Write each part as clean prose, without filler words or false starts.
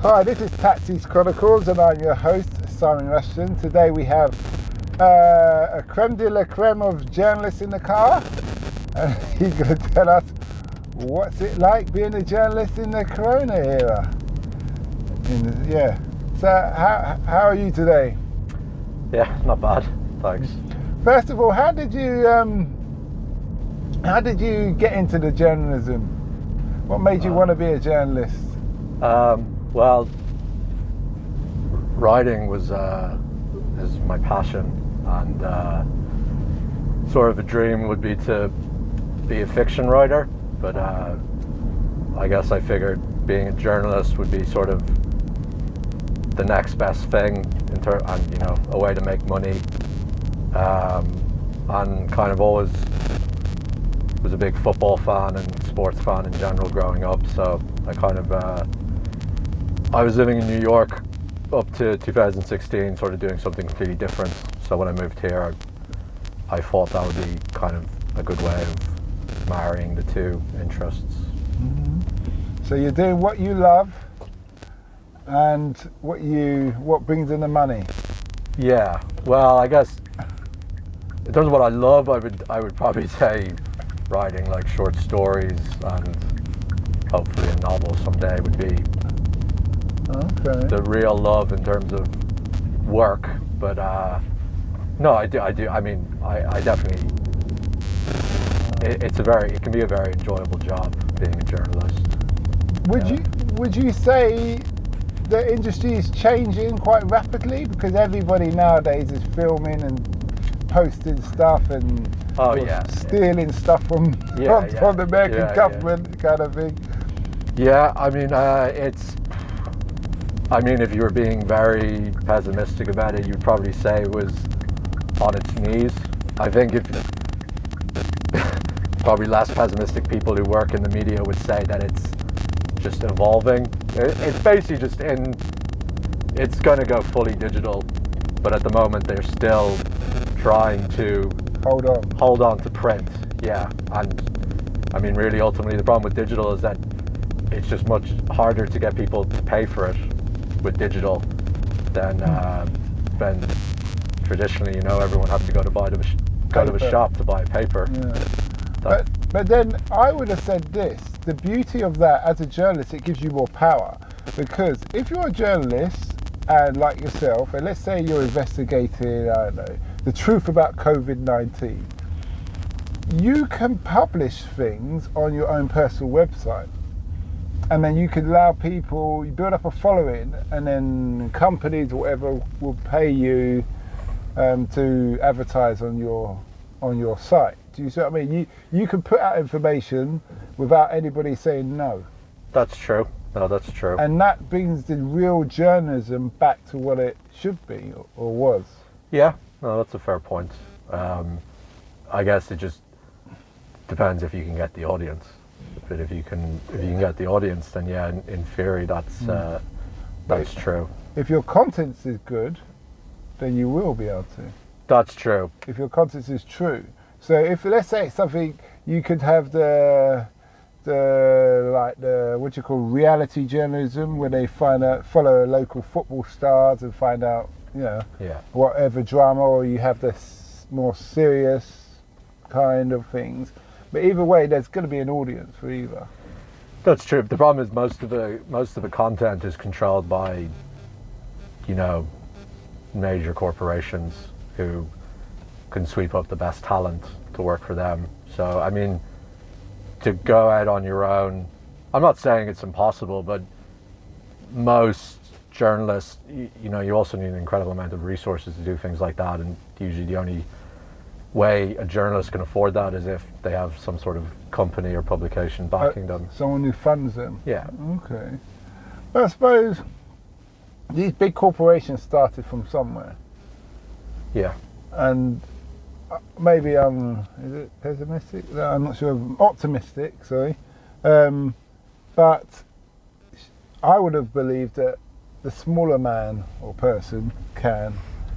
Hi, this is Taxichronicles and I'm your host, Simon Rushton. Today we have a creme de la creme of journalists in the car, and he's going to tell us what's it like being a journalist in the Corona era. So how are you today? Yeah, not bad, thanks. First of all, how did you get into the journalism? What made you want to be a journalist? Well, writing is my passion, and sort of a dream would be to be a fiction writer, but I guess I figured being a journalist would be sort of the next best thing and a way to make money, and kind of always was a big football fan and sports fan in general growing up, so I was living in New York up to 2016, sort of doing something completely different. So when I moved here, I thought that would be kind of a good way of marrying the two interests. Mm-hmm. So you're doing what you love and what brings in the money. Yeah, well, I guess in terms of what I love, I would probably say writing like short stories, and hopefully a novel someday would be the real love in terms of work. But no, I do. I mean, I definitely. It can be a very enjoyable job being a journalist. Would you say the industry is changing quite rapidly, because everybody nowadays is filming and posting stuff and stealing stuff from the American government kind of thing? Yeah, I mean, if you were being very pessimistic about it, you'd probably say it was on its knees. I think if probably less pessimistic people who work in the media would say that it's just evolving. It's basically just it's going to go fully digital, but at the moment they're still trying to hold on to print. Yeah, and I mean, really, ultimately, the problem with digital is that it's just much harder to get people to pay for it with digital than traditionally, everyone having to go to a shop to buy paper. Yeah. But then I would have said this: the beauty of that as a journalist, it gives you more power, because if you're a journalist and like yourself, and let's say you're investigating, I don't know, the truth about COVID-19, you can publish things on your own personal website. And then you can allow people, you build up a following, and then companies or whatever will pay you to advertise on your site. Do you see what I mean? You can put out information without anybody saying no. That's true. No, that's true. And that brings the real journalism back to what it should be or was. Yeah, no, that's a fair point. I guess it just depends if you can get the audience. But if you can get the audience, then yeah, in theory, that's true. If your content is good, then you will be able to. That's true. If your content is true. So if, let's say it's something, you could have the what you call reality journalism, where they follow local football stars and find out, whatever drama, or you have this more serious kind of things. But either way, there's going to be an audience for either. That's true. The problem is most of the content is controlled by, major corporations who can sweep up the best talent to work for them. So, I mean, to go out on your own, I'm not saying it's impossible, but most journalists, you also need an incredible amount of resources to do things like that, and usually the only way a journalist can afford that is if they have some sort of company or publication backing them. Someone who funds them. Yeah. Okay. But I suppose these big corporations started from somewhere. Yeah. And maybe is it pessimistic? No, I'm not sure. Optimistic, sorry. But I would have believed that the smaller man or person can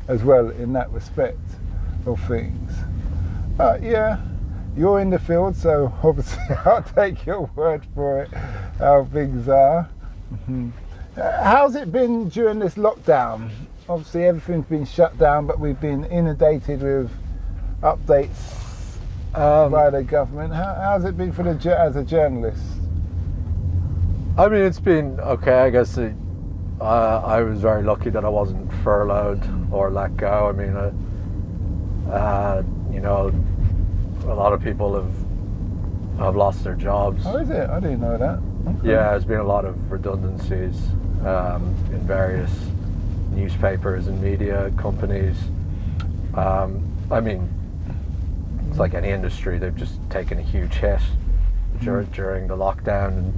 as well in that respect of things. Yeah, you're in the field, so obviously I'll take your word for it, how things are. Mm-hmm. How's it been during this lockdown? Obviously, everything's been shut down, but we've been inundated with updates by the government. How's it been for as a journalist? I mean, it's been okay. I guess I was very lucky that I wasn't furloughed or let go. I mean, you know, a lot of people have lost their jobs. Oh, is it? I didn't know that. Okay. Yeah, there's been a lot of redundancies in various newspapers and media companies. I mean, it's like any industry, they've just taken a huge hit during the lockdown.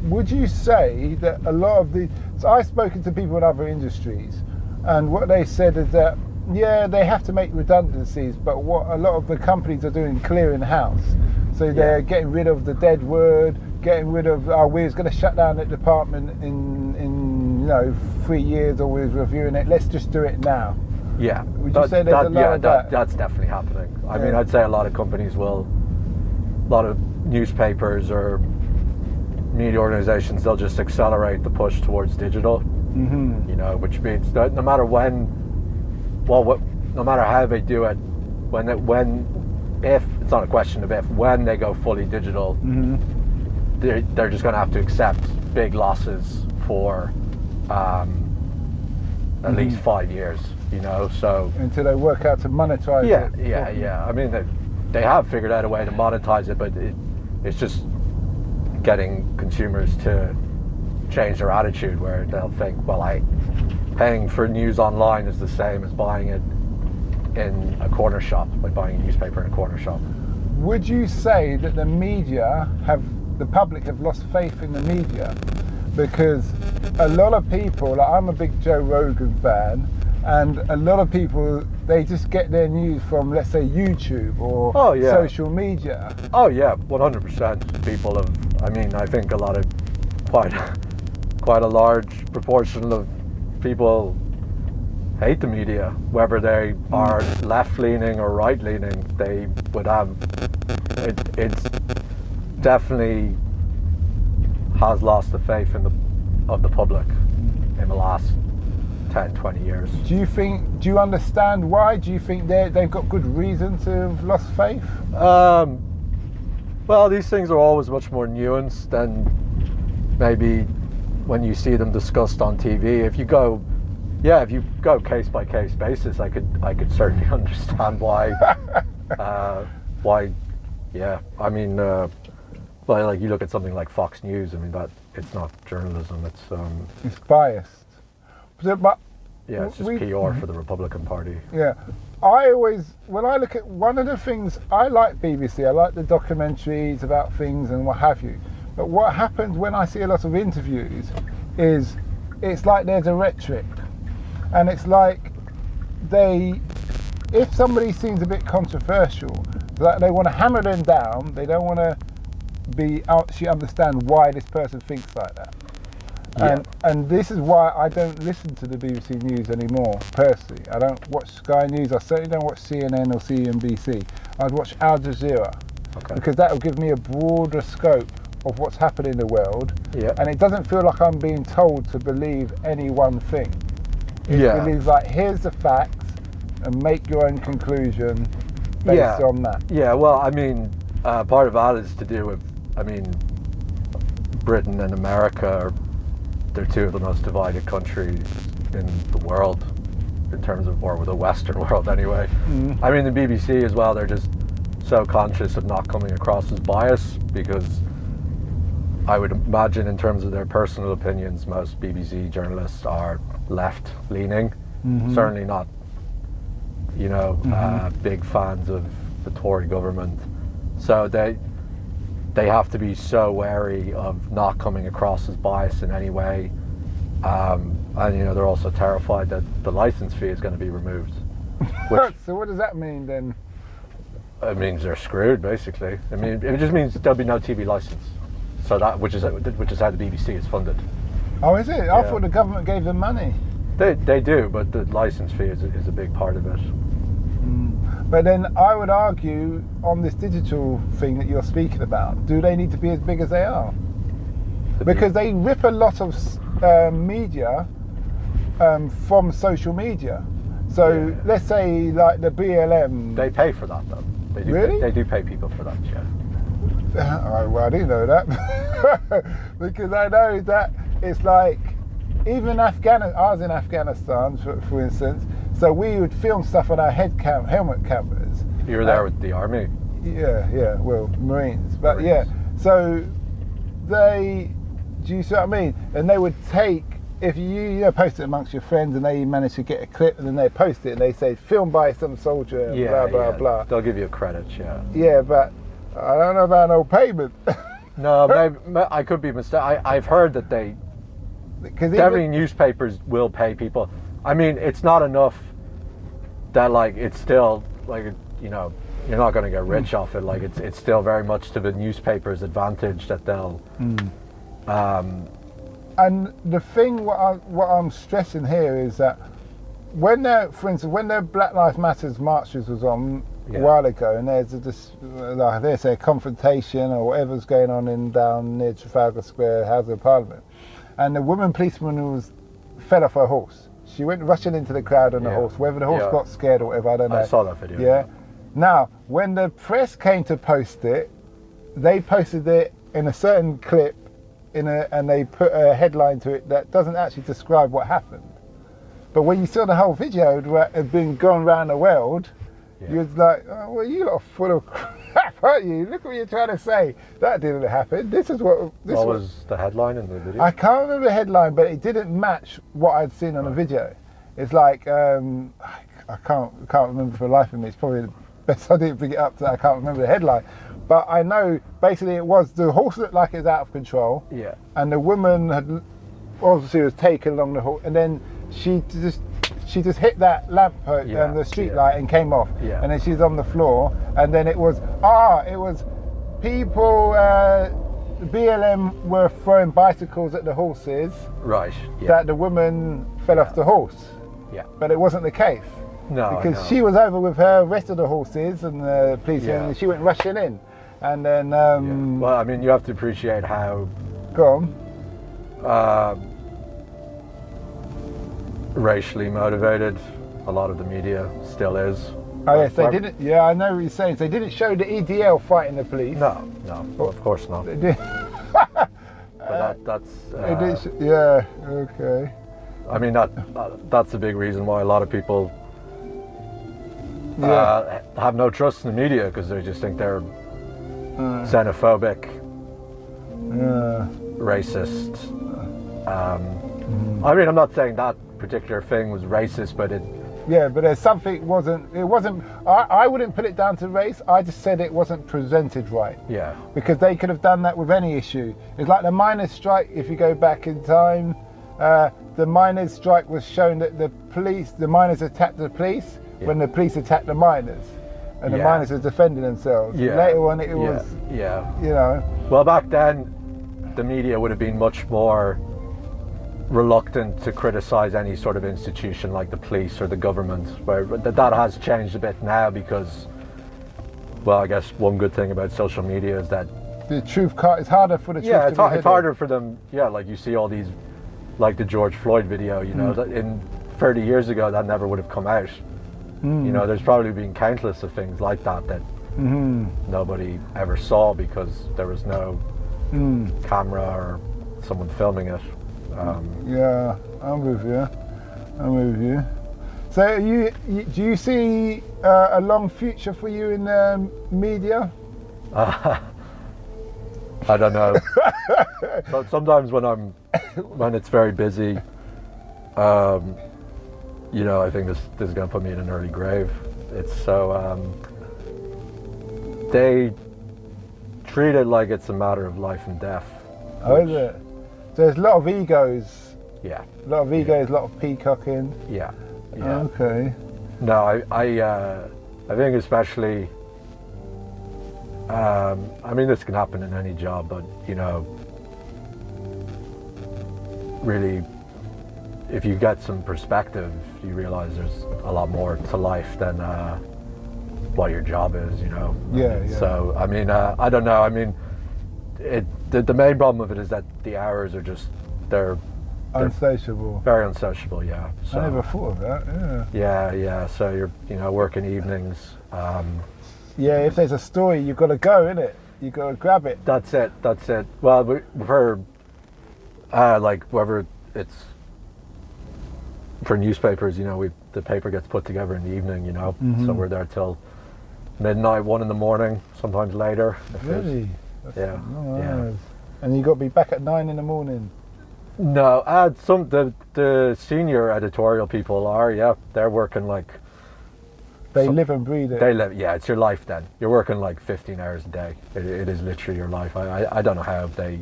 Would you say that a lot of so I've spoken to people in other industries, and what they said is that, yeah, they have to make redundancies, but what a lot of the companies are doing, clearing house. So they're getting rid of the dead word, getting rid of, we was going to shut down that department in 3 years, or we was reviewing it, let's just do it now. Yeah. Would you say there's a lot of that? That's definitely happening. I mean, I'd say a lot of companies a lot of newspapers or media organizations, they'll just accelerate the push towards digital. You know, which means that no matter no matter how they do it, if it's not a question of if, when they go fully digital, they're just going to have to accept big losses for at least 5 years. You know, so until they work out to monetize it. Yeah. I mean, they have figured out a way to monetize it, but it's just getting consumers to change their attitude, where they'll think, well, paying for news online is the same as buying it in a corner shop, like buying a newspaper in a corner shop. Would you say that the public have lost faith in the media? Because a lot of people, like I'm a big Joe Rogan fan, and a lot of people, they just get their news from, let's say, YouTube or social media. Oh yeah, 100%. People have, I mean, I think quite a large proportion of people hate the media, whether they are left-leaning or right-leaning. They would have, it's definitely has lost the faith of the public in the last 10, 20 years. Do you understand why? Do you think they've got good reason to have lost faith? Well, these things are always much more nuanced than maybe when you see them discussed on TV. If you go case by case basis, I could certainly understand why. I mean, like you look at something like Fox News. I mean, that it's not journalism. It's biased. But it's just PR for the Republican Party. Yeah, when I look at, one of the things, I like BBC, I like the documentaries about things and what have you, but what happens when I see a lot of interviews is it's like there's a rhetoric, and it's like if somebody seems a bit controversial, that they want to hammer them down, they don't want to actually understand why this person thinks like that. And this is why I don't listen to the BBC News anymore, personally. I don't watch Sky News, I certainly don't watch CNN or CNBC. I'd watch Al Jazeera, because that will give me a broader scope of what's happening in the world, and it doesn't feel like I'm being told to believe any one thing. It believes like, here's the facts, and make your own conclusion based on that. Yeah, well, I mean, part of that is to do with, I mean, Britain and America they're two of the most divided countries in the world, in terms of, or the Western world anyway. I mean, the BBC as well, they're just so conscious of not coming across as biased, because I would imagine in terms of their personal opinions, most BBC journalists are left-leaning, certainly not, big fans of the Tory government. So they have to be so wary of not coming across as biased in any way, and they're also terrified that the license fee is going to be removed. So what does that mean then? It means they're screwed, basically. I mean, it just means there'll be no TV license. So which is how the BBC is funded. Oh, is it? I thought the government gave them money. They do, but the license fee is a big part of it. But then I would argue on this digital thing that you're speaking about, do they need to be as big as they are? because they rip a lot of media from social media. So let's say like the BLM. They pay for that though. They do Really? They do pay people for that, yeah. Well, I didn't know that because I know that it's like even Afghanistan. I was in Afghanistan, for instance. So we would film stuff on our helmet cameras. You were there with the army. Yeah. Well, Marines, but yeah. So do you see what I mean? And they would take, if you post it amongst your friends and they manage to get a clip and then they post it and they say filmed by some soldier, blah blah. They'll give you a credit, yeah. Yeah, but I don't know about no payment. No, maybe, I could be mistaken. I've heard that definitely newspapers will pay people. I mean, it's not enough that like it's still like, you know, you're not going to get rich off it. Like it's still very much to the newspaper's advantage that they'll. And the thing, what I'm stressing here is that for instance, when the Black Lives Matters marches was on a while ago, and there's a confrontation or whatever's going on down near Trafalgar Square, House of Parliament, and the woman policeman fell off her horse. She went rushing into the crowd on the horse. Whether the horse got scared or whatever, I don't know. I saw that video. Yeah. Now, when the press came to post it, they posted it in a certain clip, and they put a headline to it that doesn't actually describe what happened. But when you saw the whole video that had been gone around the world, you was like, oh, well, you lot are full of crap, aren't you? Look what you're trying to say. That didn't happen. This is what. What was the headline in the video? I can't remember the headline, but it didn't match what I'd seen on the video. It's like I can't remember for the life of me. It's probably the best I didn't pick it up that I can't remember the headline. But I know basically it was the horse looked like it was out of control. Yeah. And the woman had obviously was taken along the horse, and then she just hit that lamp post, the street light, and came off. Yeah. And then she's on the floor, and then it was people. The BLM were throwing bicycles at the horses. Right. Yeah. That the woman fell off the horse. Yeah. But it wasn't the case. No. Because she was over with her rest of the horses and the policemen, and she went rushing in. And then. Well, I mean, you have to appreciate how. Go on. Racially motivated a lot of the media still is. Oh yes, they didn't. Yeah, I know what you're saying. So they didn't show the EDL fighting the police. No, well, of course not. They did. But that's. Yeah. Okay. I mean that's a big reason why a lot of people have no trust in the media, because they just think they're xenophobic, racist. I mean, I'm not saying that particular thing was racist, but it. Yeah, but there's something it wasn't. I wouldn't put it down to race. I just said it wasn't presented right. Yeah. Because they could have done that with any issue. It's like the miners' strike. If you go back in time, the miners' strike was shown that the miners attacked the police when the police attacked the miners, and the miners were defending themselves. Yeah. Later on, it was. Yeah. You know. Well, back then, the media would have been much more reluctant to criticize any sort of institution like the police or the government, where that has changed a bit now, because, well, I guess one good thing about social media is that the truth it's harder for the truth to be it's harder for them. Like you see all these, like the George Floyd video, you know, that in 30 years ago that never would have come out. You know, there's probably been countless of things like that nobody ever saw because there was no camera or someone filming it. Yeah, I'm with you. So do you see a long future for you in media? I don't know. So sometimes when it's very busy, you know, I think this is going to put me in an early grave. It's so they treat it like it's a matter of life and death. Oh, is it? So there's a lot of egos. Yeah. A lot of egos, a lot of peacocking. Yeah. Okay. No, I think especially. I mean, this can happen in any job, but you know, really, if you get some perspective, you realize there's a lot more to life than what your job is. You know. Yeah. So I mean, I don't know. I mean, the main problem of it is that the hours are just they're Unsociable. very unsociable. Yeah. So, I never thought of that. Yeah. Yeah. So you're working evenings. Yeah. If there's a story, you've got to go, innit? You got to grab it. That's it. Well, for like whether it's for newspapers, the paper gets put together in the evening, so we're there till midnight, 1 in the morning, sometimes later. Really? Yeah. Nice. And you got to be back at 9 in the morning. No, the senior editorial people are, they're working like. They live and breathe it. They live, it's your life then. You're working like 15 hours a day. It is literally your life. I don't know how they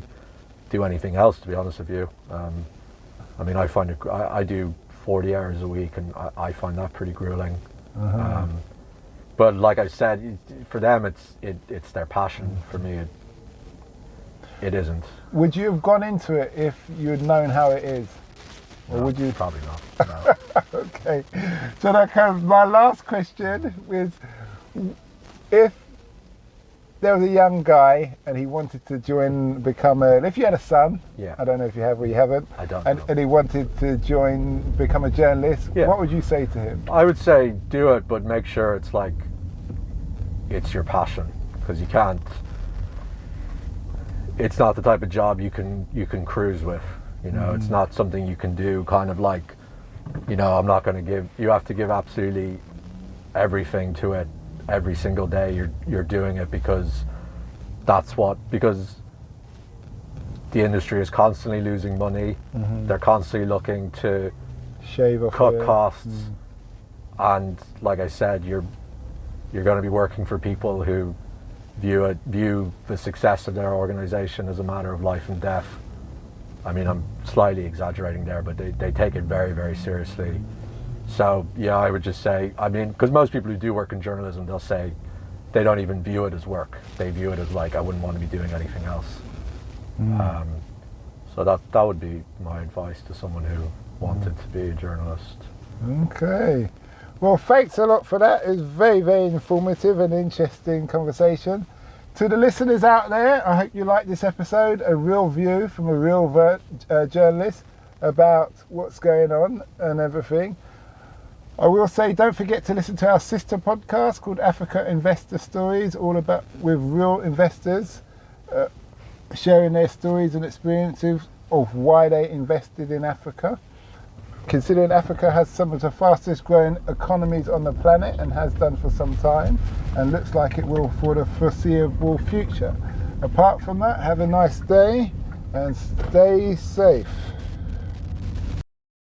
do anything else, to be honest with you. I mean, I find I do 40 hours a week, and I find that pretty grueling. But like I said, for them, it's their passion. For me, it isn't. Would you have gone into it if you had known how it is? Or would you? Probably not. No. Okay. So that comes my last question is, if there was a young guy and he wanted to if you had a son, I don't know if you have or you haven't, I don't know. And he wanted to become a journalist, what would you say to him? I would say do it, but make sure it's your passion, because you can't. It's not the type of job you can cruise with. It's not something you can do kind of like, I'm not going to give. You have to give absolutely everything to it every single day. You're doing it because because the industry is constantly losing money. They're constantly looking to cut costs, and like I said, you're going to be working for people who view the success of their organization as a matter of life and death. I mean, I'm slightly exaggerating there, but they take it very, very seriously. So, I would just say, I mean, because most people who do work in journalism, they'll say they don't even view it as work. They view it as like, I wouldn't want to be doing anything else. So that would be my advice to someone who wanted to be a journalist. Okay. Well, thanks a lot for that. It was very, very informative and interesting conversation. To the listeners out there, I hope you liked this episode, a real view from a real journalist about what's going on and everything. I will say, don't forget to listen to our sister podcast called Africa Investor Stories, all about with real investors sharing their stories and experiences of why they invested in Africa. Considering Africa has some of the fastest growing economies on the planet and has done for some time, and looks like it will for the foreseeable future. Apart from that, have a nice day and stay safe.